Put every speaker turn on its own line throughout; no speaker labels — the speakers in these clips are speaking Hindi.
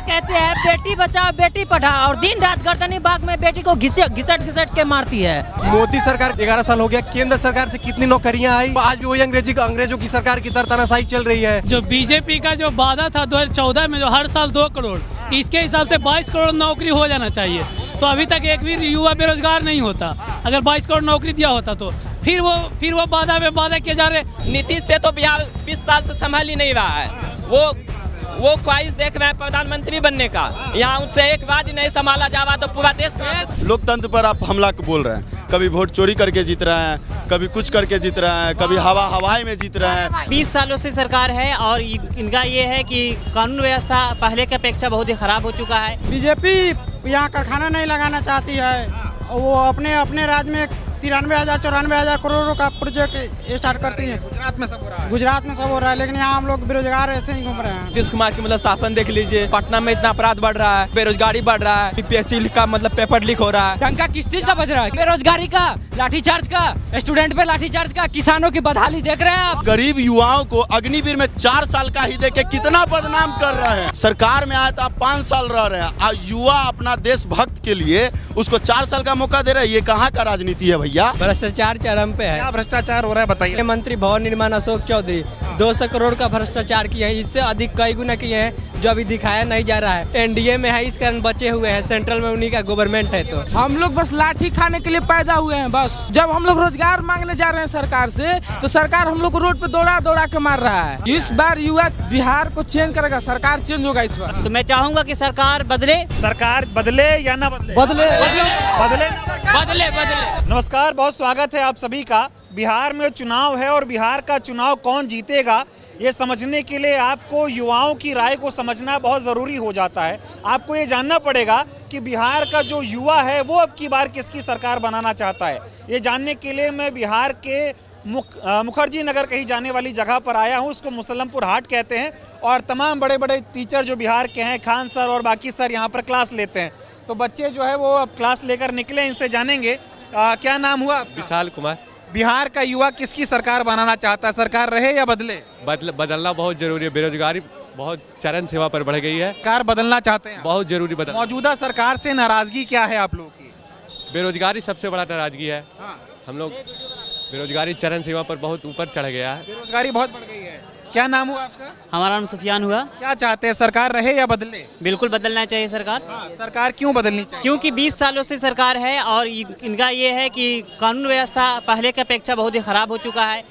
कहते हैं बेटी बचाओ बेटी पढ़ाओ और दिन रात गर्दनी बाग में बेटी को घिसट घिसट के मारती है।
मोदी सरकार 11 साल हो गया, केंद्र सरकार से कितनी नौकरियां आई, आज भी वही अंग्रेजों की सरकार की तरह तानाशाही चल रही है।
जो बीजेपी का जो वादा था 2014 में जो हर साल 2 करोड़, इसके हिसाब से 22 करोड़ नौकरी हो जाना चाहिए। तो अभी तक एक भी युवा बेरोजगार नहीं होता। अगर 22 करोड़ नौकरी दिया होता तो फिर वो वादा किए जा रहे।
नीतीश से तो बिहार 20 साल से संभाल ही नहीं रहा है। वो ख्वाहिश देख रहे हैं प्रधानमंत्री बनने का, यहाँ उनसे एक बात ही नहीं संभाला जावा तो पूरा देश।
लोकतंत्र पर आप हमला बोल रहे हैं, कभी वोट चोरी करके जीत रहे हैं, कभी कुछ करके जीत रहे हैं, कभी हवाई में जीत रहे हैं।
20 सालों से सरकार है और इनका ये है कि कानून व्यवस्था पहले की अपेक्षा बहुत ही खराब हो चुका है।
बीजेपी यहाँ कारखाना नहीं लगाना चाहती है, वो अपने राज्य में 93,000-94,000 करोड़ का प्रोजेक्ट स्टार्ट करती है। गुजरात में सब हो रहा है, लेकिन यहाँ हम लोग बेरोजगार ऐसे ही घूम रहे हैं।
नीतीश कुमार की मतलब शासन देख लीजिए, पटना में इतना अपराध बढ़ रहा है, बेरोजगारी बढ़ रहा है, बीपीएससी का मतलब पेपर लीक हो रहा है।
डंका किस चीज का बज रहा है? बेरोजगारी का, लाठीचार्ज का, स्टूडेंट पे लाठीचार्ज का, किसानों की बदहाली देख रहे हैं आप।
गरीब युवाओं को अग्निवीर में 4 साल का ही देके कितना बदनाम कर रहे हैं। सरकार में आए तो आप 5 साल रह रहे हैं, युवा अपना देशभक्त के लिए उसको 4 साल का मौका दे रहे हैं। ये कहाँ का राजनीति है भैया?
भ्रष्टाचार चरम पे है।
क्या भ्रष्टाचार हो रहा है बताइए।
मंत्री भवन निर्माण अशोक चौधरी 200 करोड़ का भ्रष्टाचार किए हैं, इससे अधिक कई गुना किए हैं जो अभी दिखाया नहीं जा रहा है। एनडीए में है, इस कारण बचे हुए हैं, सेंट्रल में उन्हीं का गवर्नमेंट है। तो
हम लोग बस लाठी खाने के लिए पैदा हुए हैं। बस जब हम लोग रोजगार मांगने जा रहे हैं सरकार से, तो सरकार हम लोग को रोड पे दौड़ा के मार रहा है। इस बार युवा बिहार को चेंज करेगा, सरकार चेंज होगा इस बार।
तो मैं चाहूंगा कि सरकार बदले
या ना बदले।
नमस्कार, बहुत स्वागत है आप सभी का। बिहार में चुनाव है और बिहार का चुनाव कौन जीतेगा ये समझने के लिए आपको युवाओं की राय को समझना बहुत ज़रूरी हो जाता है। आपको ये जानना पड़ेगा कि बिहार का जो युवा है वो अब की बार किसकी सरकार बनाना चाहता है। ये जानने के लिए मैं बिहार के मुखर्जी नगर कहीं जाने वाली जगह पर आया हूँ, उसको मुसल्लमपुर हाट कहते हैं। और तमाम बड़े बड़े टीचर जो बिहार के हैं, खान सर और बाकी सर यहाँ पर क्लास लेते हैं। तो बच्चे जो है वो अब क्लास लेकर निकले, इनसे जानेंगे। क्या नाम हुआ?
विशाल कुमार।
बिहार का युवा किसकी सरकार बनाना चाहता है? सरकार रहे या बदले?
बदलना बहुत जरूरी है। बेरोजगारी बहुत चरम सीमा पर बढ़ गई है।
सरकार बदलना चाहते हैं?
बहुत जरूरी बदलना।
मौजूदा सरकार से नाराजगी क्या है आप लोगों की?
बेरोजगारी सबसे बड़ा नाराजगी है। हम लोग बेरोजगारी चरम सीमा पर बहुत ऊपर चढ़ गया है।
बेरोजगारी बहुत बढ़ गई है। क्या नाम हुआ आपका?
हमारा नाम सुफियान हुआ।
क्या चाहते हैं, सरकार रहे या बदले?
बिल्कुल बदलना चाहिए सरकार।
सरकार क्यों बदलनी चाहिए?
क्योंकि 20 सालों से सरकार है और इनका ये है कि कानून व्यवस्था पहले की अपेक्षा बहुत ही खराब हो चुका है।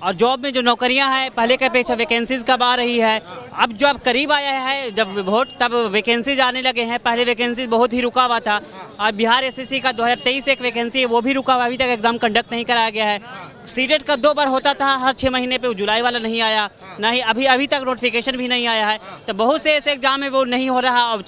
और जॉब में जो नौकरियां हैं पहले की अपेक्षा वैकेंसीज कब आ रही है। अब जो अब करीब आया है जब वोट, तब वैकेंसीज आने लगे हैं। पहले वैकेंसीज बहुत ही रुका हुआ था। अब बिहार एसएससी का 2023 एक वैकेंसी है, वो भी रुका हुआ, अभी तक एग्जाम कंडक्ट नहीं कराया गया है। सीटेट का 2 बार होता था हर 6 महीने पे, जुलाई वाला नहीं आया, ना ही अभी तक नोटिफिकेशन भी नहीं आया है। तो बहुत से ऐसे एग्जाम है वो नहीं हो रहा। अब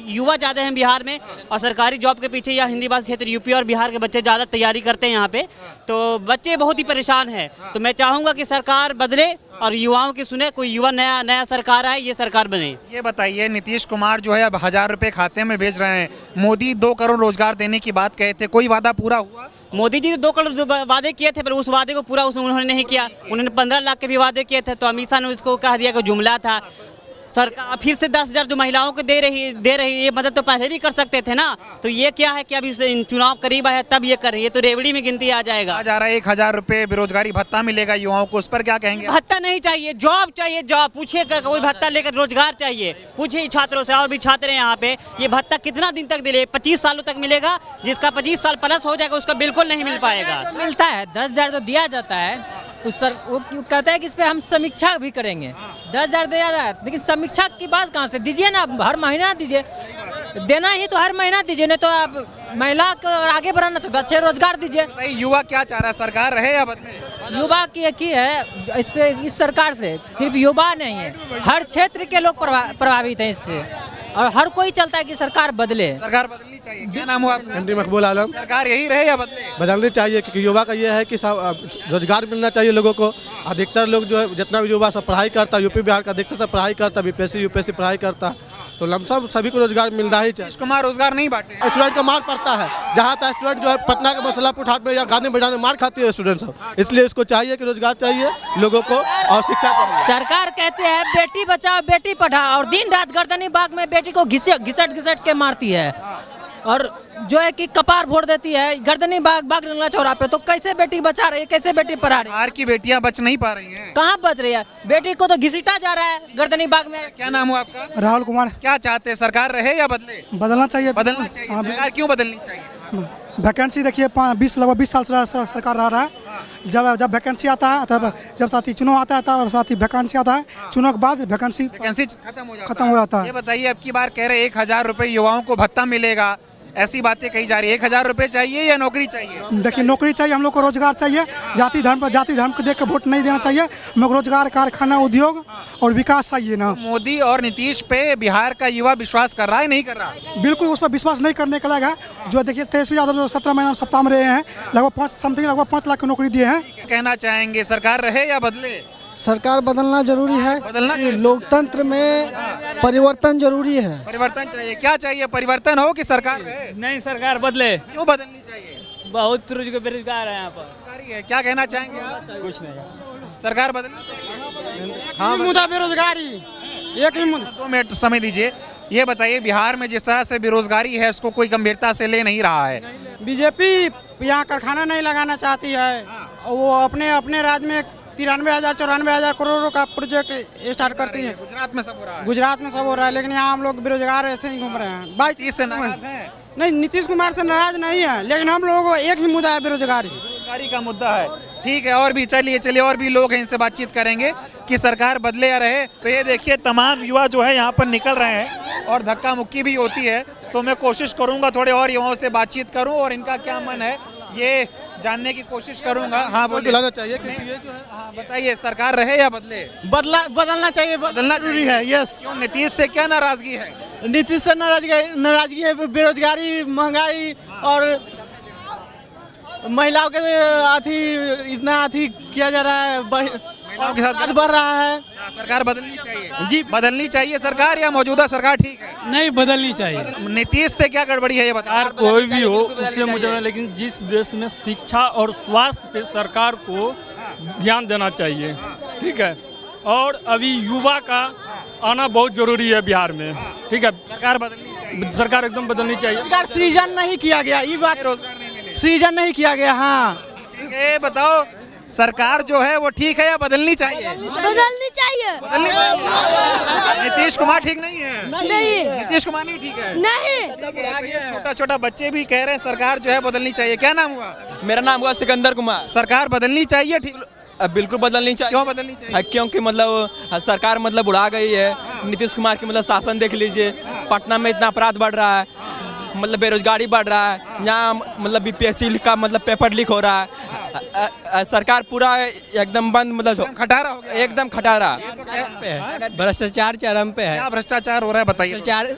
युवा ज़्यादा हैं बिहार में और सरकारी जॉब के पीछे या हिंदी भाषी क्षेत्र यूपी और बिहार के बच्चे ज़्यादा तैयारी करते हैं यहाँ पे। तो बच्चे बहुत ही परेशान हैं। तो मैं चाहूँगा कि सरकार बदले और युवाओं की सुने, कोई युवा नया सरकार आए, ये सरकार बने।
ये बताइए, नीतीश कुमार जो है अब 1000 रुपये खाते में भेज रहे हैं। मोदी 2 करोड़ रोजगार देने की बात कहे थे, कोई वादा पूरा हुआ?
मोदी जी 2 करोड़ वादे किए थे, पर उस वादे को पूरा उन्होंने नहीं किया। उन्होंने 15 लाख के भी वादे किए थे, तो अमित शाह ने उसको कह दिया कि जुमला था। सरकार फिर से 10,000 जो महिलाओं को दे रही ये मदद तो पहले भी कर सकते थे ना। तो ये क्या है कि अभी चुनाव करीब आया तब ये कर रही है, तो रेवड़ी में गिनती आ जाएगा।
आ जा रहा है 1000 रुपये बेरोजगारी भत्ता मिलेगा युवाओं को, उस पर क्या कहेंगे?
भत्ता नहीं चाहिए, जॉब चाहिए। जॉब पूछिए, कोई भत्ता लेकर रोजगार चाहिए, पूछिए छात्रों से। और भी छात्र हैं यहाँ पे। ये भत्ता कितना दिन तक दिले? 25 सालों तक मिलेगा। जिसका 25 साल प्लस हो जाएगा उसका बिल्कुल नहीं मिल पाएगा।
मिलता है 10,000 जो दिया जाता है वो कहता है कि इस पे हम समीक्षा भी करेंगे। 10,000 दिया रहा है, लेकिन समीक्षा की बात कहाँ से? दीजिए ना, हर महीना दीजिए। देना ही तो हर महीना दीजिए, नहीं तो आप महिला को आगे बढ़ाना तो अच्छे रोजगार दीजिए।
युवा क्या चाह रहा है, सरकार रहे या बदले?
युवा की एक ही है इससे, इस सरकार से सिर्फ युवा नहीं है, हर क्षेत्र के लोग प्रभावित हैं इससे। और हर कोई चाहता है कि सरकार बदले।
सरकार बदलनी चाहिए। क्या नाम हुआ आपका?
एमडी मकबूल आलम।
सरकार यही रहे या बदले?
बदलनी चाहिए, क्योंकि युवा का ये है कि रोजगार मिलना चाहिए लोगों को। अधिकतर लोग जो है, जितना भी युवा सब पढ़ाई करता है, यूपी बिहार का अधिकतर सब पढ़ाई करता है, बीपीएससी यूपीएससी पढ़ाई करता है।
तो लमसम सभी को रोजगार मिलना ही चाहिए।
नीतीश कुमार रोजगार नहीं बांटे।
स्टूडेंट का मार पड़ता है, जहाँ तक स्टूडेंट जो है पटना के मसलापुर हाट में या गांधी मैदान में मार खाती है स्टूडेंट सब, इसलिए इसको चाहिए कि रोजगार चाहिए लोगों को और शिक्षा चाहिए।
सरकार कहते हैं बेटी बचाओ बेटी पढ़ाओ और दिन रात गर्दनी बाग में बेटी को घिसट के मारती है और जो है कि कपार फोड़ देती है गर्दनी बाग रंगला चौरा पे। तो कैसे बेटी बचा रही है, कैसे बेटी पढ़ा रही है?
बिहार की बेटियां बच नहीं पा रही हैं।
कहाँ बच रही है? बेटी को तो घिसीटा जा रहा है गर्दनी बाग में।
क्या नाम हुआ आपका?
राहुल कुमार।
क्या चाहते हैं, सरकार रहे या बदले?
बदलना चाहिए।
बदलना चाहिए। सरकार क्यों बदलनी चाहिए?
वैकेंसी देखिए लगभग 20 साल से सरकार रह रहा है। जब वैकेंसी आता है तब जब साथ ही चुनाव आता है तब साथ ही वैकेंसी आता है, चुनाव के बाद वैकेंसी खत्म हो जाता है।
ये बताइए, अब की बार कह रहे 1,000 रुपए युवाओं को भत्ता मिलेगा, ऐसी बातें कही जा रही है। 1,000 रुपए चाहिए या नौकरी चाहिए?
देखिए नौकरी चाहिए, हम लोग को रोजगार चाहिए। जाति धर्म को देख कर वोट नहीं देना चाहिए। हम लोग रोजगार, कारखाना, उद्योग और विकास चाहिए ना।
मोदी और नीतीश पे बिहार का युवा विश्वास कर रहा है नहीं कर रहा?
बिल्कुल उस पर विश्वास नहीं करने का लगा। जो देखिए तेजस्वी यादव जो 17 महीना सप्ताह में रहे हैं, लगभग 5 लाख की नौकरी दिए हैं।
कहना चाहेंगे सरकार रहे या बदले?
सरकार बदलना जरूरी है।
बदलना चाहिए।
लोकतंत्र में परिवर्तन जरूरी है।
परिवर्तन चाहिए। क्या चाहिए? परिवर्तन हो कि सरकार रहे?
नहीं, सरकार बदले।
क्यों बदलनी चाहिए?
बहुत बेरोजगार है यहाँ पर।
क्या कहना चाहेंगे आप?
कुछ नहीं,
सरकार बदलनी चाहिए।
हाँ, मुद्दा बेरोजगारी एक ही मुद्दा।
2 मिनट समय दीजिए। ये बताइए, बिहार में जिस तरह से बेरोजगारी है उसको कोई गंभीरता से ले नहीं रहा है।
बीजेपी यहाँ कारखाना नहीं लगाना चाहती है। वो अपने राज्य में 93,000-94,000 करोड़ का प्रोजेक्ट स्टार्ट करती है।
गुजरात में सब हो रहा है।
गुजरात में सब हो रहा है, लेकिन यहाँ हम लोग बेरोजगार ऐसे ही घूम रहे हैं।
नीतीश से नाराज हैं?
नहीं, नीतीश कुमार से नाराज नहीं है, लेकिन हम लोगों को एक ही मुद्दा है, बेरोजगारी।
बेरोजगारी का मुद्दा है। ठीक है, और भी चलिए और भी लोग हैं, इनसे बातचीत करेंगे कि सरकार बदले या रहे। तो ये देखिए, तमाम युवा जो है यहाँ पर निकल रहे हैं और धक्का मुक्की भी होती है। तो मैं कोशिश करूँगा थोड़े और युवाओं से बातचीत करूँ और इनका क्या मन है ये जानने की कोशिश करूंगा। हाँ बोलिए।
बुलाना चाहिए क्योंकि ये जो है।
हाँ बताइए, सरकार रहे या बदले?
बदलना चाहिए।
बदलना जरूरी है। यस। क्यों? नीतीश से क्या नाराजगी है?
नीतीश से नाराजगी है, बेरोजगारी, महंगाई और महिलाओं के इतना किया जा रहा है,
महिलाओं के साथ
बढ़ रहा है।
सरकार बदलनी चाहिए जी। बदलनी चाहिए सरकार या मौजूदा सरकार ठीक है?
नहीं, बदलनी चाहिए।
नीतीश से क्या गड़बड़ी है ये बताइए।
सरकार कोई भी हो उससे मुझे, लेकिन जिस देश में शिक्षा और स्वास्थ्य पे सरकार को ध्यान देना चाहिए, ठीक है। और अभी युवा का आना बहुत जरूरी है बिहार में, ठीक है।
सरकार बदलनी चाहिए।
सरकार एकदम बदलनी चाहिए।
रोजगार सृजन नहीं किया गया, ये बात
रोजगार नहीं मिले,
सृजन नहीं किया गया। हाँ
ठीक है। बताओ, सरकार जो है वो ठीक है या बदलनी चाहिए?
बदलनी चाहिए।
बदलनी चाहिए। नीतीश कुमार ठीक नहीं है?
नहीं।
नीतीश कुमार नहीं ठीक है?
नहीं।
छोटा बच्चे भी कह रहे हैं सरकार जो है बदलनी चाहिए। क्या नाम हुआ?
मेरा नाम हुआ सिकंदर कुमार।
सरकार बदलनी चाहिए ठीक?
बिल्कुल बदलनी चाहिए।
क्यों बदलनी चाहिए?
क्योंकि मतलब सरकार मतलब उड़ा गई है। नीतीश कुमार की मतलब शासन देख लीजिए, पटना में इतना अपराध बढ़ रहा है, मतलब बेरोजगारी बढ़ रहा है, यहाँ मतलब बीपीएससी का मतलब पेपर लीक हो रहा है। सरकार पूरा एकदम बंद, मतलब
खटारा हो गया,
एकदम खटारा।
भ्रष्टाचार चरम पे है।
क्या भ्रष्टाचार हो रहा है बताइए।
भ्रष्टाचार,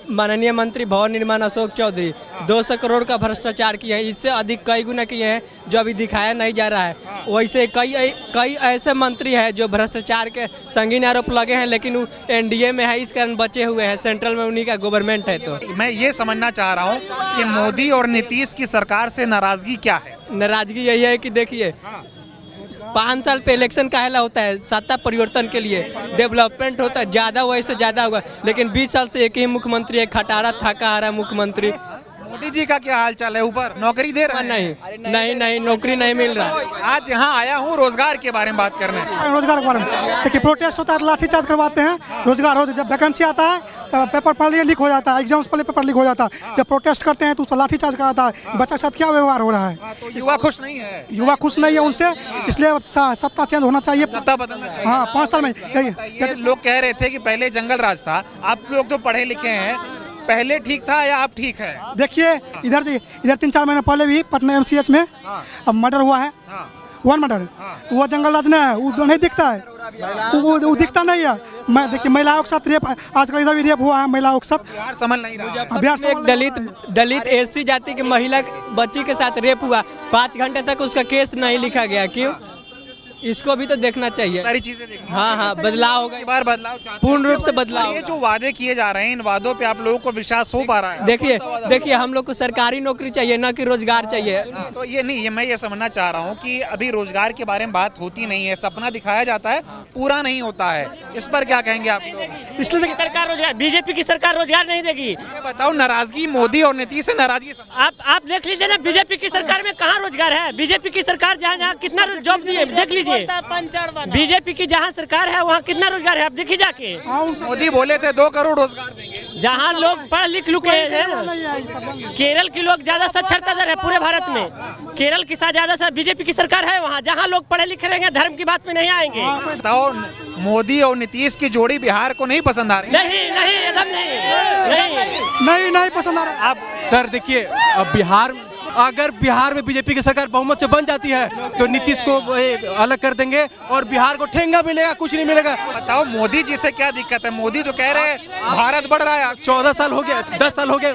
माननीय मंत्री भवन निर्माण अशोक चौधरी 200 करोड़ का भ्रष्टाचार किए हैं, इससे अधिक कई गुना किए हैं जो अभी दिखाया नहीं जा रहा है। वैसे कई ऐसे मंत्री हैं जो भ्रष्टाचार के संगीन आरोप लगे हैं, लेकिन वो एनडीए में है, इस कारण बचे हुए हैं। सेंट्रल में उन्हीं का गवर्नमेंट है। तो
मैं ये समझना चाह रहा हूँ कि मोदी और नीतीश की सरकार से नाराजगी क्या है?
नाराजगी यही है कि देखिए 5 साल पे इलेक्शन काहेला होता है, सत्ता परिवर्तन के लिए, डेवलपमेंट होता है, ज़्यादा हुआ इससे ज़्यादा होगा, लेकिन 20 साल से एक ही मुख्यमंत्री है, खटारा थका आ रहा मुख्यमंत्री।
मोदी जी का क्या हाल चाल है? ऊपर नौकरी दे रहे हैं?
नहीं, नौकरी नहीं मिल रहा।
आज यहाँ आया हूँ रोजगार के बारे में बात करने।
रोजगार के बारे में देखिए, प्रोटेस्ट होता है, लाठीचार्ज करवाते हैं। रोजगार हो, जब वैकेंसी आता है तो पेपर पढ़ लीक हो जाता है, एग्जाम्स पहले पेपर लीक हो जाता है। जब प्रोटेस्ट करते हैं तो उस पर लाठीचार्ज कराता है। बच्चा के साथ क्या व्यवहार हो रहा है?
तो युवा खुश नहीं है?
युवा खुश नहीं है उनसे, इसलिए सत्ता चेंज होना चाहिए,
सत्ता बदलना चाहिए।
हाँ, 5 साल में।
ये लोग कह रहे थे कि पहले जंगल राज था, आप लोग तो पढ़े लिखे हैं, पहले ठीक था या आप ठीक है?
देखिए इधर 3-4 महीने पहले भी पटना एमसीएच में अब मर्डर हुआ है, 1 मर्डर। तो वो जंगल राज नहीं है, वो नहीं दिखता है, वो दिखता नहीं है। मैं देखिए महिलाओं के साथ रेप, आजकल इधर भी रेप हुआ है महिलाओं के साथ।
बिहार समझ नहीं रहा।
बिहार में एक दलित एससी जाति की महिला बच्ची के साथ रेप हुआ, 5 घंटे तक उसका केस नहीं लिखा गया। क्यों?
इसको भी तो देखना चाहिए।
सारी चीजें देखनी।
हाँ, बदलाव होगा,
बार बदलाव चाहते
पूर्ण रूप से बदलाव।
ये जो वादे किए जा रहे हैं, इन वादों पे आप लोगों को विश्वास हो पा रहा है?
देखिए हम लोग को सरकारी नौकरी चाहिए, न कि रोजगार चाहिए।
तो ये नहीं, ये मैं ये समझना चाह रहा हूँ कि अभी रोजगार के बारे में बात होती नहीं है, सपना दिखाया जाता है, पूरा नहीं होता है। इस पर क्या कहेंगे आप लोग?
इसलिए की सरकार रोजगार, बीजेपी की सरकार रोजगार नहीं देगी।
बताओ, नाराजगी मोदी और नीतीश से नाराजगी
आप देख लीजिए ना, बीजेपी की सरकार में कहाँ रोजगार है? बीजेपी की सरकार जहाँ कितना जॉब दिए, देख लीजिए। बीजेपी की जहाँ सरकार है वहाँ कितना रोजगार है, आप देखिए जाके।
मोदी बोले थे 2 करोड़ रोजगार देंगे।
जहाँ लोग पढ़ लिख लुके हैं, केरल की लोग ज्यादा साक्षरता दर है पूरे भारत में, केरल की ज्यादा बीजेपी की सरकार है वहाँ, जहाँ लोग पढ़े लिखे रहेंगे धर्म की बात में नहीं आएंगे।
बताओ, मोदी और नीतीश की जोड़ी बिहार को नहीं पसंद आ रही?
नहीं, एकदम
नहीं पसंद आ रहा।
आप
सर देखिए, अब अगर बिहार में बीजेपी की सरकार बहुमत से बन जाती है तो नीतीश को अलग कर देंगे और बिहार को ठेंगा मिलेगा, कुछ नहीं मिलेगा।
बताओ, मोदी जी से क्या दिक्कत है? मोदी जो कह रहे हैं भारत बढ़ रहा है।
14 साल हो गया, 10 साल हो गए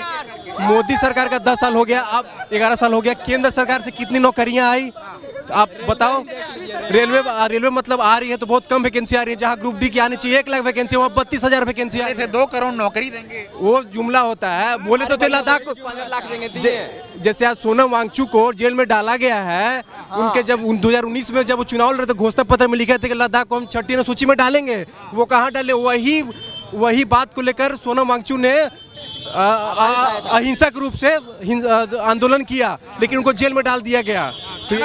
मोदी सरकार का, 10 साल हो गया, अब 11 साल हो गया। केंद्र सरकार से कितनी नौकरियां आई आप बताओ? रेलवे मतलब आ रही है तो बहुत कम वैकेंसी आ रही है, जहाँ ग्रुप डी की आनी चाहिए 1 लाख वैकेंसी, वहाँ 32,000 वैकेंसी आ रही है।
2 करोड़ नौकरी देंगे,
वो जुमला होता है। बोले तो थे लद्दाख को, जैसे आज सोनम वांगचुक को जेल में डाला गया है, उनके जब 2019 में जब वो चुनाव लड़ रहे थे, घोषणा पत्र में लिखे थे कि लद्दाख को हम 6ठी सूची में डालेंगे, वो कहाँ डाले? वही बात को लेकर सोनम वांगचुक ने अहिंसक रूप से आंदोलन किया, लेकिन उनको जेल में डाल दिया गया। तो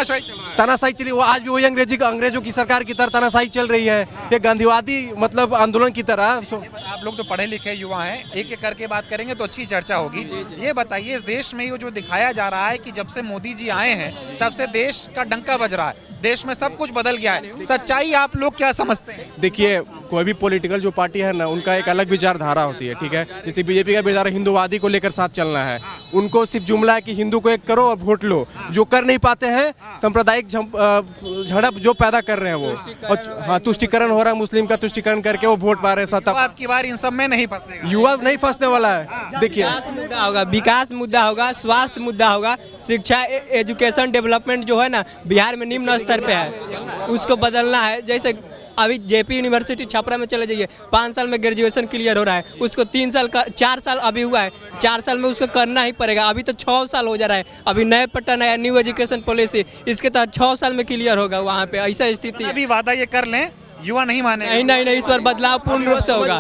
तानाशाही चली, वो आज भी वही अंग्रेजों की सरकार की तरह तानाशाही चल रही है, ये गांधीवादी मतलब आंदोलन की तरह।
आप लोग तो पढ़े लिखे युवा हैं, एक एक करके बात करेंगे तो अच्छी चर्चा होगी। ये बताइए, इस देश में ये जो दिखाया जा रहा है कि जब से मोदी जी आए हैं तब से देश का डंका बज रहा है, देश में सब कुछ बदल गया है, सच्चाई आप लोग क्या समझते हैं?
देखिए, कोई भी पॉलिटिकल जो पार्टी है ना, उनका एक अलग विचारधारा होती है, ठीक है। जैसे बीजेपी का विचारधारा हिंदूवादी को लेकर साथ चलना है, उनको सिर्फ जुमला है कि हिंदू को एक करो और वोट लो। जो कर नहीं पाते हैं, सांप्रदायिक झड़प जो पैदा कर रहे हैं वो, और हाँ, तुष्टिकरण हो रहा है, मुस्लिम का तुष्टिकरण करके वो वोट पा रहे हैं सत्ता।
आपकी बार इन सब में नहीं फंसेगा,
युवा नहीं फंसने वाला है। देखिए,
मुद्दा होगा, विकास मुद्दा होगा, स्वास्थ्य मुद्दा होगा, शिक्षा एजुकेशन डेवलपमेंट जो है ना बिहार में निम्न स्तर पे है, उसको बदलना है। जैसे अभी जेपी यूनिवर्सिटी छपरा में चले जाइए, 5 साल में ग्रेजुएशन क्लियर हो रहा है, उसको 3 साल का 4 साल अभी हुआ है, 4 साल में उसको करना ही पड़ेगा। अभी तो 6 साल हो जा रहा है, अभी नए पैटर्न आया, न्यू एजुकेशन पॉलिसी, इसके तहत 6 साल में क्लियर होगा वहाँ पे। ऐसा स्थिति है।
अभी वादा ये कर लें, युवा नहीं माने।
नहीं, इस बार बदलाव पूर्ण रूप से होगा।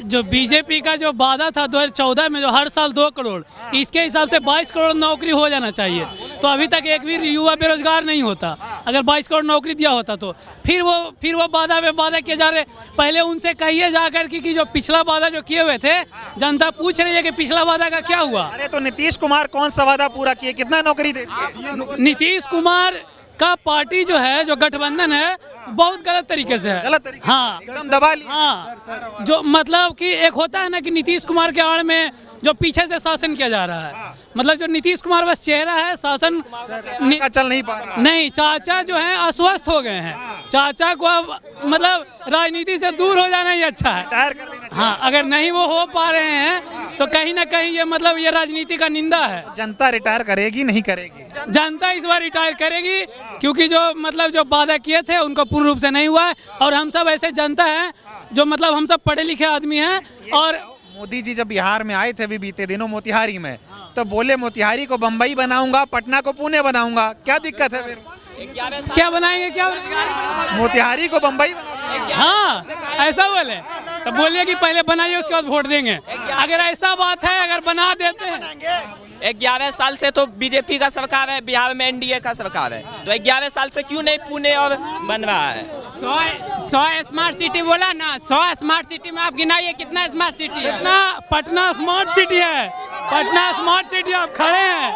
जो बीजेपी का जो वादा था 2014 में, जो हर साल 2 करोड़, इसके हिसाब से 22 करोड़ नौकरी हो जाना चाहिए। तो अभी तक एक भी युवा बेरोजगार नहीं होता। अगर 22 करोड़ नौकरी दिया होता तो फिर वो वादा पे वादा किए जा रहे। पहले उनसे कहिए जाकर कि जो पिछला वादा जो किए हुए थे, जनता पूछ रही है कि पिछला वादा का क्या हुआ।
अरे तो नीतीश कुमार कौन सा वादा पूरा किए, कितना नौकरी दे?
नीतीश कुमार का पार्टी जो है, जो गठबंधन है, बहुत गलत तरीके से है।
गलत तरीके?
हाँ,
एकदम दबा लिया।
हाँ, जो मतलब कि एक होता है ना कि नीतीश कुमार के आड़ में जो पीछे से शासन किया जा रहा है, मतलब जो नीतीश कुमार बस चेहरा है, शासन
चल नहीं पा रहा।
नहीं, चाचा जो है अस्वस्थ हो गए हैं। चाचा को अब मतलब राजनीति से दूर हो जाना ही अच्छा है। हाँ, अगर नहीं वो हो पा रहे हैं तो कहीं ना कहीं ये मतलब ये राजनीति का निंदा है।
जनता रिटायर करेगी नहीं करेगी?
जनता इस बार रिटायर करेगी, क्योंकि जो मतलब जो वादा किए थे उनको पूर्ण रूप से नहीं हुआ है। और हम सब ऐसे जनता है जो मतलब हम सब पढ़े लिखे आदमी हैं। और
मोदी जी जब बिहार में आए थे अभी बीते दिनों मोतिहारी में, तो बोले मोतिहारी को बम्बई बनाऊंगा, पटना को पुणे बनाऊंगा। क्या दिक्कत है फिर?
क्या बनाएंगे, क्या बनाएंगे?
मोतिहारी को बम्बई?
हाँ, ऐसा बोले तो बोलिए कि पहले बनाइए उसके बाद वोट देंगे। अगर ऐसा बात है, अगर बना देते हैं।
11 साल से तो बीजेपी का सरकार है, बिहार में एनडीए का सरकार है, तो 11 साल से क्यों नहीं पुणे और बन रहा है?
100 स्मार्ट सिटी बोला ना, 100 स्मार्ट सिटी में आप गिनाइए कितना स्मार्ट सिटी है। पटना स्मार्ट सिटी है, पटना स्मार्ट सिटी। आप खड़े हैं,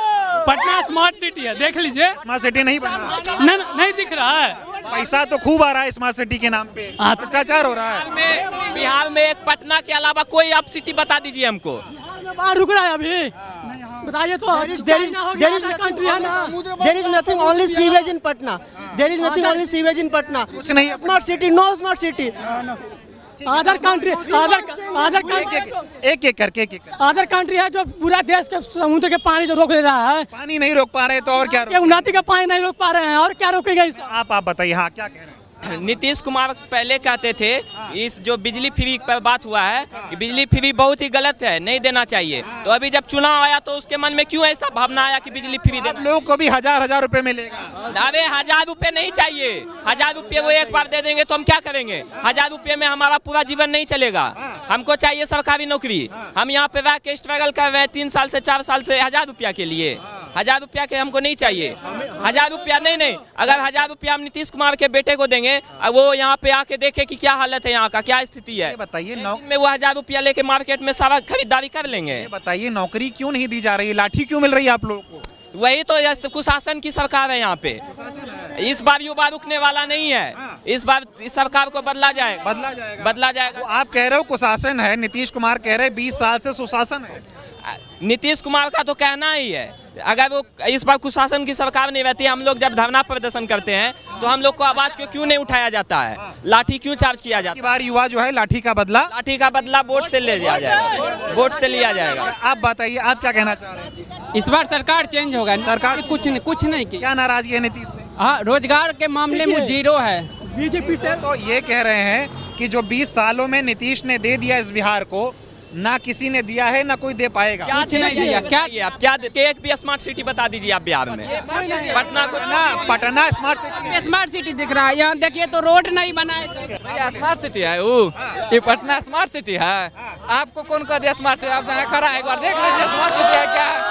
पटना स्मार्ट सिटी है, देख लीजिए।
स्मार्ट सिटी नहीं बना,
नहीं दिख रहा है।
पैसा तो खूब आ रहा है स्मार्ट सिटी के नाम पे, भ्रष्टाचार हो रहा है।
बिहार में एक पटना के अलावा कोई आप सिटी बता दीजिए हमको।
रुक रहा है अभी, बताइए तो।
There is nothing only sewage in Patna. There is nothing only sewage in Patna.
कुछ नहीं,
smart city, no smart city. Other country
एक एक करके
अदर कंट्री है जो पूरा देश के समुद्र के पानी जो रोक ले रहा है।
पानी नहीं रोक पा रहे तो और क्या
उन्नति का पानी नहीं रोक पा रहे हैं और क्या रोकेगा इसे?
आप बताइए। हाँ, क्या कह रहे हैं?
नीतीश कुमार पहले कहते थे इस जो बिजली फ्री पर बात हुआ है कि बिजली फ्री बहुत ही गलत है, नहीं देना चाहिए। तो अभी जब चुनाव आया तो उसके मन में क्यों ऐसा भावना आया कि बिजली फ्री देना?
लोगों को भी हजार रुपए मिलेगा।
अरे 1000 रुपए नहीं चाहिए। 1000 रुपये वो एक बार दे देंगे तो हम क्या करेंगे? 1000 रुपये में हमारा पूरा जीवन नहीं चलेगा। हमको चाहिए सरकारी नौकरी। हम यहाँ पे रह के स्ट्रगल कर रहे हैं 3 साल से 4 साल से 1000 रुपया के लिए। 1000 रुपया के हमको नहीं चाहिए। 1000 रुपया नहीं। अगर 1000 रुपया हम नीतीश कुमार के बेटे को देंगे, वो यहाँ पे आके देखे कि क्या हालत है, यहाँ का क्या स्थिति है,
बताइए।
में वो 1000 रुपया लेके मार्केट में सारा खरीदारी कर लेंगे।
बताइए, नौकरी क्यों नहीं दी जा रही है? लाठी क्यों मिल रही है आप लोगों को?
वही तो कुशासन की सरकार है यहाँ पे। इस बार युवा रुकने वाला नहीं है। इस बार इस सरकार को बदला जाएगा।
तो आप कह रहे हो कुशासन है, नीतीश कुमार कह रहे हैं 20 साल से सुशासन है।
नीतीश कुमार का तो कहना ही है। अगर वो इस बार कुशासन की सरकार नहीं रहती, हम लोग जब धरना प्रदर्शन करते हैं तो हम लोग को आवाज क्यों नहीं उठाया जाता है? लाठी क्यों चार्ज किया जाता है?
बार युवा जो है लाठी का बदला
वोट से ले लिया जाएगा। वोट से लिया जाएगा।
आप बताइए, आप क्या कहना चाह रहे हैं?
इस बार सरकार चेंज होगा। सरकार कुछ नहीं की।
क्या नाराजगी है नीतीश से?
हाँ, रोजगार के मामले में 0 है
बीजेपी से। तो ये कह रहे हैं कि जो 20 सालों में नीतीश ने दे दिया इस बिहार को, ना किसी ने दिया है ना कोई दे पाएगा।
कुछ नहीं दिया।
क्या एक भी स्मार्ट सिटी बता दीजिए आप बिहार में।
पटना
स्मार्ट सिटी दिख रहा है। यहाँ देखिए तो रोड नहीं बना है।
स्मार्ट सिटी है ये पटना स्मार्ट सिटी है। आपको कौन कह दिया स्मार्ट सिटी? आप खड़ा एक बार देख लीजिए स्मार्ट सिटी है क्या?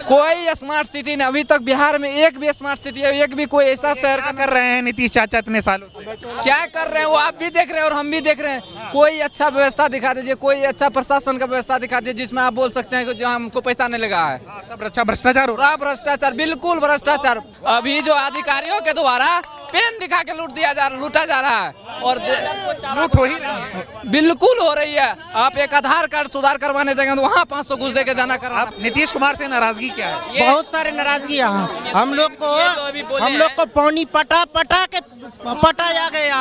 कोई स्मार्ट सिटी नहीं अभी तक बिहार में। एक भी स्मार्ट सिटी है, एक भी कोई ऐसा शहर
कर रहे हैं नीतीश चाचा इतने सालों से?
क्या कर रहे हैं वो आप भी देख रहे हैं और हम भी देख रहे हैं। कोई अच्छा व्यवस्था दिखा दीजिए, कोई अच्छा प्रशासन का व्यवस्था दिखा दीजिए जिसमें आप बोल सकते हैं कि जो हमको पैसा नहीं लगा है।
सब भ्रष्टाचार हो रहा है।
भ्रष्टाचार, बिल्कुल भ्रष्टाचार। अभी जो अधिकारियों के द्वारा पेन दिखा के लूटा जा रहा है और
लूट हो ही
बिल्कुल हो रही है। आप एक आधार कार्ड सुधार करवाने जाएंगे तो वहाँ 500 घुस दे के जाना करना।
नीतीश कुमार से नाराजगी क्या है?
बहुत सारे नाराजगी यहाँ। हम लोग को पानी पटा के पटाया गया।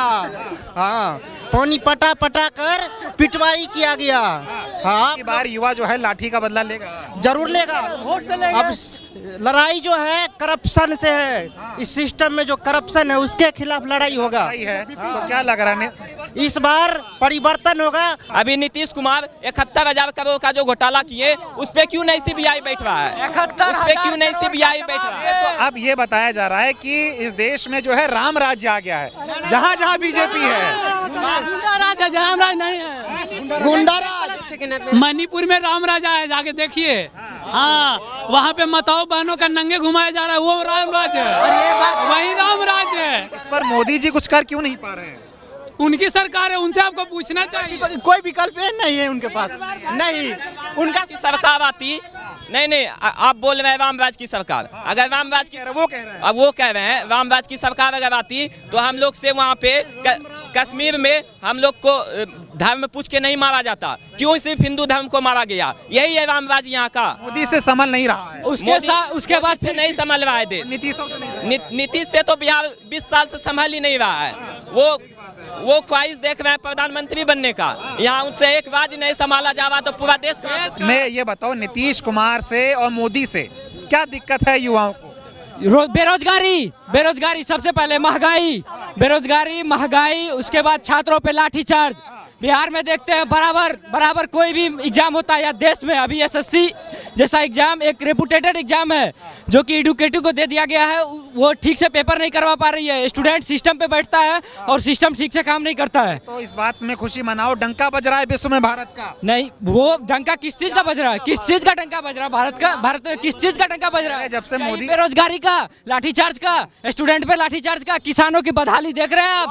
हाँ, पानी पटा कर पिटवाई किया गया। हाँ,
इस बार युवा जो है लाठी का बदला लेगा,
जरूर लेगा। अब लड़ाई जो है करप्शन से है। इस सिस्टम में जो करप्शन है उसके खिलाफ लड़ाई होगा।
तो क्या लग रहा है
इस बार परिवर्तन होगा?
अभी नीतीश कुमार 71,000 करोड़ का जो घोटाला किए उस पे क्यों नहीं सीबीआई बैठ रहा है? उस पे क्यों नहीं सीबीआई बैठ रहा है?
तो अब ये बताया जा रहा है कि इस देश में जो है राम राज्य आ गया है। जहाँ बीजेपी है
गुंडा राज है, राम राज नहीं है।
गुंडा राज।
मणिपुर में राम राजा है, जाके देखिए। हाँ, वहाँ पे माताओं बहनों का नंगे घुमाया जा रहा है, वो राम राज है। वही राम राज है।
इस पर मोदी जी कुछ कर क्यों नहीं पा रहे हैं?
उनकी सरकार है, उनसे आपको पूछना चाहिए।
कोई विकल्प नहीं है उनके पास। नहीं, उनका
सरकार आती नहीं। आप बोल रहे हैं रामराज की सरकार। अगर रामराज की वो कह रहे हैं रामराज की सरकार अगर आती तो हम लोग से वहाँ पे कश्मीर में हम लोग को धर्म पूछ के नहीं मारा जाता। क्यों सिर्फ हिंदू धर्म को मारा गया? यही है रामराज यहाँ का।
मोदी से संभल नहीं रहा है।
उसके बाद से नहीं संभल रहा है देश। नीतीश से तो बिहार 20 साल से संभल ही नहीं रहा है। वो ख्वाहिश देख रहे हैं प्रधानमंत्री बनने का। यहाँ उनसे एक राज्य नहीं संभाला जा रहा तो पूरा देश।
मैं ये बताओ, नीतीश कुमार से और मोदी से क्या दिक्कत है युवाओं को?
बेरोजगारी सबसे पहले, महंगाई, उसके बाद छात्रों पे लाठीचार्ज। बिहार में देखते हैं बराबर कोई भी एग्जाम होता है या देश में। अभी एसएससी जैसा एग्जाम एक रेपुटेटेड एग्जाम है जो कि एडुकेटिव को दे दिया गया है, वो ठीक से पेपर नहीं करवा पा रही है। स्टूडेंट सिस्टम पे बैठता है और सिस्टम ठीक से काम नहीं करता है।
तो इस बात में खुशी मनाओ, डंका बज रहा है विश्व में भारत का।
नहीं, वो डंका किस चीज का बज रहा है? किस चीज का डंका बज रहा है? भारत में किस चीज का डंका बज रहा है?
जब से मोदी
बेरोजगारी का, लाठीचार्ज का, स्टूडेंट पे लाठीचार्ज का, किसानों की बदहाली देख रहे हैं आप।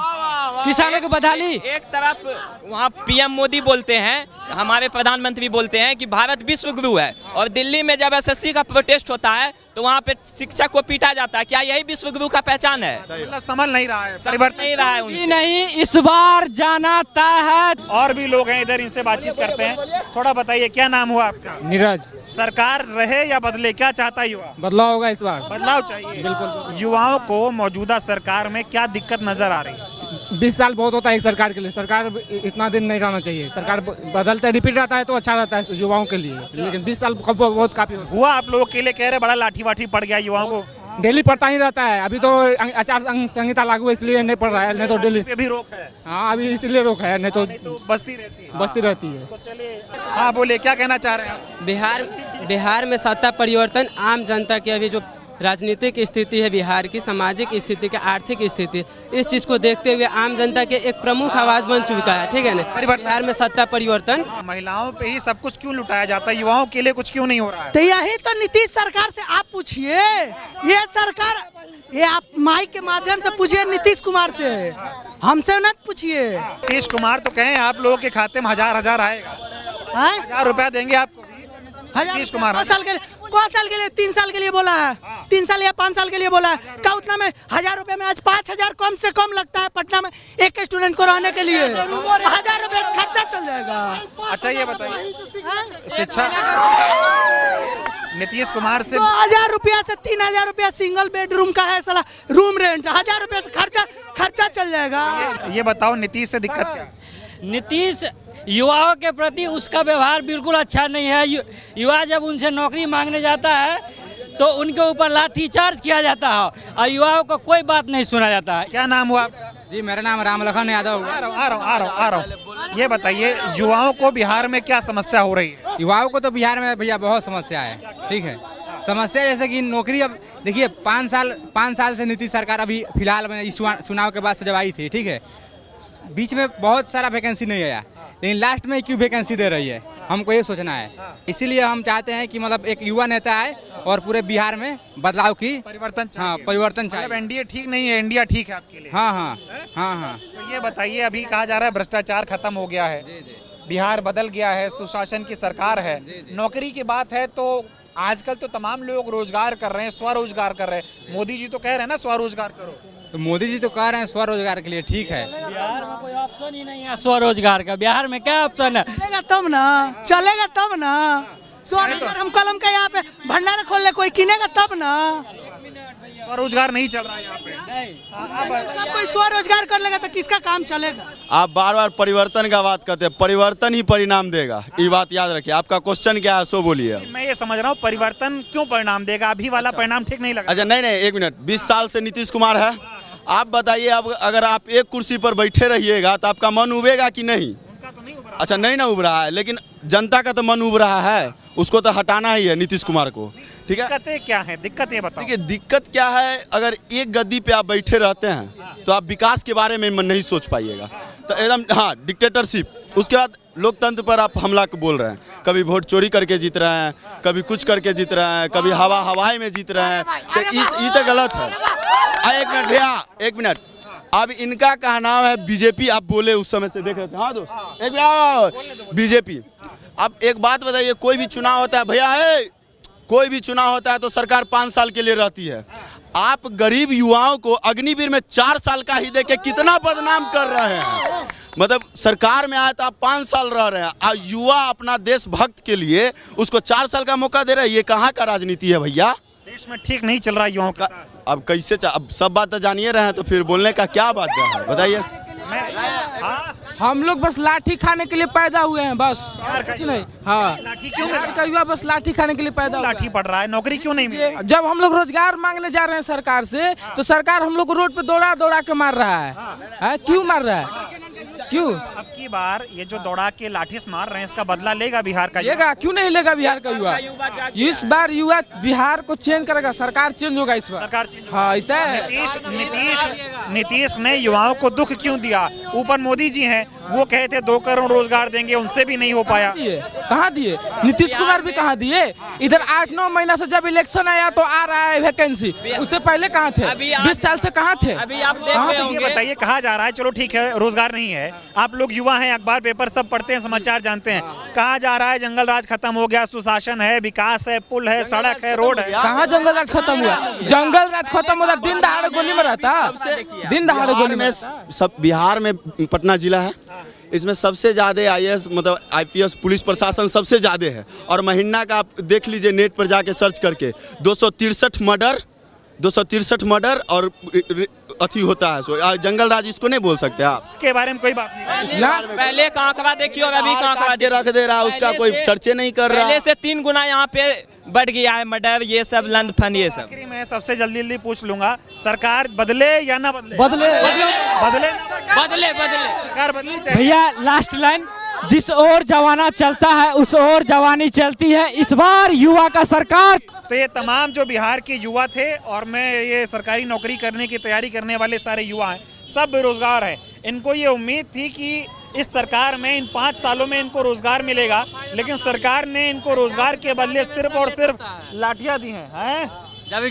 किसानों की बदहाली।
एक तरफ वहाँ पीएम मोदी बोलते हैं, हमारे प्रधानमंत्री बोलते हैं कि भारत विश्व गुरु है, और दिल्ली में जब एसएससी का प्रोटेस्ट होता है तो वहाँ पे शिक्षक को पीटा जाता है। क्या यही विश्व गुरु का पहचान है?
मतलब संभल नहीं रहा है, परिवर्तन
नहीं रहा है।
नहीं, इस बार जाना तय है।
और भी लोग हैं इधर, इनसे बातचीत करते हैं। थोड़ा बताइए, क्या नाम हुआ आपका?
नीरज।
सरकार रहे या बदले, क्या चाहता है युवा?
बदलाव होगा इस बार।
बदलाव चाहिए।
बिल्कुल।
युवाओं को मौजूदा सरकार में क्या दिक्कत नजर आ रही है?
20 साल बहुत होता है एक सरकार के लिए। सरकार इतना दिन नहीं रहना चाहिए। सरकार बदलता रिपीट रहता है तो अच्छा रहता है युवाओं के लिए, लेकिन 20 साल बहुत काफी
हुआ। आप लोगों के लिए कह रहे बड़ा लाठी वाठी पड़ गया युवाओं को।
डेली पढ़ता ही रहता है। अभी तो आचार संहिता लागू है इसलिए नहीं पढ़ रहा है, नहीं तो डेली
भी रोक है।
हाँ अभी इसलिए रोक है, नहीं तो
बस्ती रहती है।
बस्ती रहती है।
तो चलिए, हाँ बोले, क्या कहना चाह रहे हैं आप?
बिहार में सत्ता परिवर्तन आम जनता की अभी जो राजनीतिक स्थिति है, बिहार की सामाजिक स्थिति की, आर्थिक स्थिति, इस चीज़ को देखते हुए आम जनता के एक प्रमुख आवाज़ बन चुका है। ठीक है ना, बिहार में सत्ता परिवर्तन।
महिलाओं पे ही सब कुछ क्यों लुटाया जाता है, युवाओं के लिए कुछ क्यों नहीं हो रहा है?
तो यही तो नीतीश सरकार से आप पूछिए। ये सरकार, ये आप माइक के माध्यम से पूछिए नीतीश कुमार से, हमसे न पूछिए।
नीतीश कुमार तो कहें आप लोगों के खाते में हजार आएगा, 1000 रुपया देंगे आपको। नीतीश कुमार
2 साल के लिए, 3 साल के लिए बोला है, 3 साल या 5 साल के लिए बोला है। क्या उतना में 1000 रुपए में आज 5000 कम से कम लगता है पटना में एक स्टूडेंट को रहने के लिए। 1000 रुपए खर्चा चल जाएगा।
अच्छा ये बताइए, शिक्षा नीतीश कुमार से
2000 रुपया से 3000 रुपया सिंगल बेडरूम का है साला रूम रेंट, 1000 रुपया से खर्चा चल जाएगा।
ये बताओ नीतीश से दिक्कत क्या?
नीतीश युवाओं के प्रति उसका व्यवहार बिल्कुल अच्छा नहीं है। युवा जब उनसे नौकरी मांगने जाता है तो उनके ऊपर लाठीचार्ज किया जाता है और युवाओं को कोई बात नहीं सुना जाता है।
क्या नाम हुआ आपका?
जी मेरा नाम रामलखन यादव।
आ रहा हूँ। ये बताइए, युवाओं को बिहार में क्या समस्या हो रही है?
युवाओं को तो बिहार में भैया बहुत समस्या है। ठीक है, समस्या जैसे कि नौकरी, अब देखिए 5 साल से नीतीश सरकार अभी फिलहाल में इस चुनाव के बाद से जब आई थी, ठीक है, बीच में बहुत सारा वैकेंसी नहीं आया, लेकिन लास्ट में क्यों वैकेंसी दे रही है, हमको ये सोचना है। इसीलिए हम चाहते हैं कि मतलब एक युवा नेता आए और पूरे बिहार में बदलाव की परिवर्तन चाहिए।
एनडीए ठीक नहीं है, इंडिया ठीक है आपके लिए?
हाँ।
तो ये बताइए, अभी कहा जा रहा है भ्रष्टाचार खत्म हो गया है, बिहार बदल गया है, सुशासन की सरकार है, नौकरी की बात है तो आजकल तो तमाम लोग रोजगार कर रहे हैं, स्वरोजगार कर रहे हैं। मोदी जी तो कह रहे हैं ना स्वरोजगार करो,
तो मोदी जी तो कह रहे हैं स्वरोजगार के लिए, ठीक है।
बिहार में कोई ऑप्शन ही नहीं है स्वरोजगार का। बिहार में क्या ऑप्शन है?
चलेगा तब ना स्वरोजगार। हम कलम का यहाँ पे भंडारा खोल ले, कोई किनेगा तब ना।
स्वरोजगार नहीं चल रहा है यहाँ पे।
सब कोई स्वरोजगार कर लेगा तो किसका काम चलेगा?
आप बार बार परिवर्तन का बात करते हैं, परिवर्तन ही परिणाम देगा, ये बात याद रखिए। आपका क्वेश्चन क्या है सो बोलिए।
मैं ये समझ रहा हूँ परिवर्तन क्यों परिणाम देगा, अभी वाला परिणाम ठीक नहीं लगा।
अच्छा नहीं, 1 मिनट, 20 साल से नीतीश कुमार है। आप बताइए, अब अगर आप एक कुर्सी पर बैठे रहिएगा तो आपका मन उबेगा कि नहीं? अच्छा नहीं ना उब रहा है, लेकिन जनता का तो मन उब रहा है, उसको तो हटाना ही है नीतीश कुमार को। ठीक है,
दिक्कतें क्या है, दिक्कतें बताओ।
देखिए दिक्कत क्या है, अगर एक गद्दी पे आप बैठे रहते हैं तो आप विकास के बारे में नहीं सोच पाइएगा, तो एकदम हाँ डिक्टेटरशिप। उसके बाद लोकतंत्र पर आप हमला बोल रहे हैं, कभी वोट चोरी करके जीत रहे हैं, कभी कुछ करके जीत रहे हैं, कभी हवाई में जीत रहे हैं, तो ये तो गलत है। 1 मिनट भैया, 1 मिनट। अब इनका का नाम है बीजेपी, आप बोले उस समय से देख रहे थे। हाँ दोस्त, एक मिनट, बीजेपी। अब एक बात बताइए, कोई भी चुनाव होता है भैया, कोई भी चुनाव होता है तो सरकार 5 साल के लिए रहती है। आप गरीब युवाओं को अग्निवीर में 4 साल का ही देके कितना बदनाम कर रहे हैं। मतलब सरकार में आए तो आप 5 साल रह रहे हैं, और युवा अपना देशभक्त के लिए उसको 4 साल का मौका दे रहे हैं। ये कहाँ का राजनीति है भैया?
देश में ठीक नहीं चल रहा है युवाओं का।
अब कैसे अब सब बात तो जानिए रहे हैं, तो फिर बोलने का क्या बात है, बताइए।
हम लोग बस लाठी खाने के लिए पैदा हुए हैं, बस कुछ नहीं। हाँ, बिहार का युवा बस लाठी खाने के लिए पैदा हुआ है।
लाठी पड़ रहा है, नौकरी क्यों नहीं मिल रही?
जब हम लोग रोजगार मांगने जा रहे हैं सरकार से, तो सरकार हम लोग को रोड पे दौड़ा के मार रहा है। क्यों मार रहा है, क्यों?
अब की बार ये जो दौड़ा के लाठी से मार रहे हैं, इसका बदला लेगा बिहार का युवा?
लेगा, क्यों नहीं लेगा बिहार का युवा? इस बार युवा बिहार को चेंज करेगा, सरकार चेंज होगा इस बार।
सरकार चेंज,
हाँ ऐसा है।
नीतीश ने युवाओं को दुख क्यों दिया? ऊपर मोदी जी हैं, वो कहे थे 2 करोड़ रोजगार देंगे, उनसे भी नहीं हो पाया।
कहाँ दिए? नीतीश कुमार भी कहाँ दिए? इधर 8-9 महीना से जब इलेक्शन आया तो आ रहा है वैकेंसी, उससे पहले कहाँ थे? 20 साल से कहाँ थे?
अभी आप ये बताइए, कहा जा रहा है, चलो ठीक है रोजगार नहीं है, आप लोग युवा हैं, अखबार पेपर सब पढ़ते हैं, समाचार जानते हैं, कहा जा रहा है जंगल राज खत्म हो गया, सुशासन है, विकास है, पुल है, सड़क है, रोड है।
कहाँ जंगल राज खत्म हुआ? जंगल राज खत्म हो रहा, दिन दहाड़े गोली में रहता, दिन दहाड़े गोली में।
सब बिहार में पटना जिला है, इसमें सबसे ज़्यादा IAS मतलब IPS पुलिस प्रशासन सबसे ज़्यादा है। और महीना का आप देख लीजिए नेट पर जाके सर्च करके, 263 मर्डर और अथी होता है, सो जंगल राज इसको नहीं बोल सकते आप?
के बारे में कोई बात नहीं।
पहले कहाँ कहाँ देखिए और अभी कहाँ कहाँ
रख दे रहा है, उसका कोई चर्चे नहीं कर रहा।
पहले से 3 गुना यहाँ पे बढ़ गया है मर्डर, ये सब लंद फंद ये सब।
आखिरी में सबसे जल्दी पूछ लूंगा, सरकार बदले या ना बदले?
बदले
बदले
सरकार
बदलनी चाहिए।
भैया लास्ट लाइन, जिस ओर जवाना चलता है उस ओर जवानी चलती है, इस बार युवा का सरकार।
तो ये तमाम जो बिहार के युवा थे, और मैं ये सरकारी नौकरी करने की तैयारी करने वाले सारे युवा हैं, सब बेरोजगार हैं। इनको ये उम्मीद थी कि इस सरकार में इन 5 सालों में इनको रोजगार मिलेगा, लेकिन सरकार ने इनको रोजगार के बदले सिर्फ और सिर्फ लाठियां दी हैं।
जब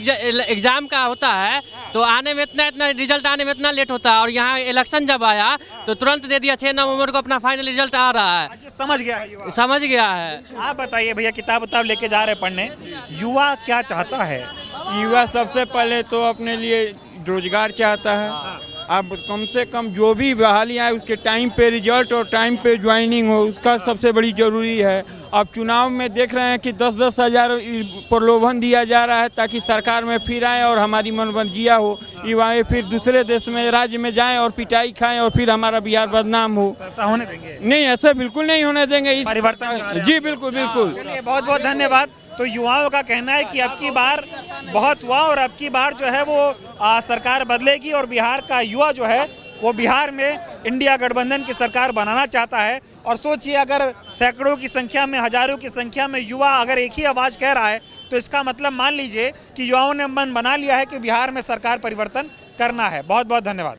एग्जाम का होता है तो आने में इतना रिजल्ट आने में इतना लेट होता है, और यहाँ इलेक्शन जब आया तो तुरंत दे दिया 6 नवंबर को अपना फाइनल रिजल्ट आ रहा है।
समझ गया है युवा,
समझ गया है।
आप बताइए भैया, किताब लेके जा रहे पढ़ने, युवा क्या चाहता है?
युवा सबसे पहले तो अपने लिए रोजगार चाहता है। अब कम से कम जो भी बहाली आए उसके टाइम पे रिजल्ट और टाइम पे ज्वाइनिंग हो, उसका सबसे बड़ी ज़रूरी है। अब चुनाव में देख रहे हैं कि 10-10 हज़ार प्रलोभन दिया जा रहा है ताकि सरकार में फिर आए और हमारी मनोरंजिया हो, युवाएं फिर दूसरे देश में राज्य में जाएं और पिटाई खाएं और फिर हमारा बिहार बदनाम हो।
ऐसा होने देंगे?
नहीं, ऐसा बिल्कुल नहीं होने देंगे। इस
परिवर्तन
जी बिल्कुल बिल्कुल।
बहुत बहुत धन्यवाद। तो युवाओं का कहना है कि अब की बार बहुत हुआ और अब की बार जो है वो सरकार बदलेगी, और बिहार का युवा जो है वो बिहार में इंडिया गठबंधन की सरकार बनाना चाहता है। और सोचिए, अगर सैकड़ों की संख्या में, हजारों की संख्या में युवा अगर एक ही आवाज़ कह रहा है, तो इसका मतलब मान लीजिए कि युवाओं ने मन बना लिया है कि बिहार में सरकार परिवर्तन करना है। बहुत बहुत धन्यवाद।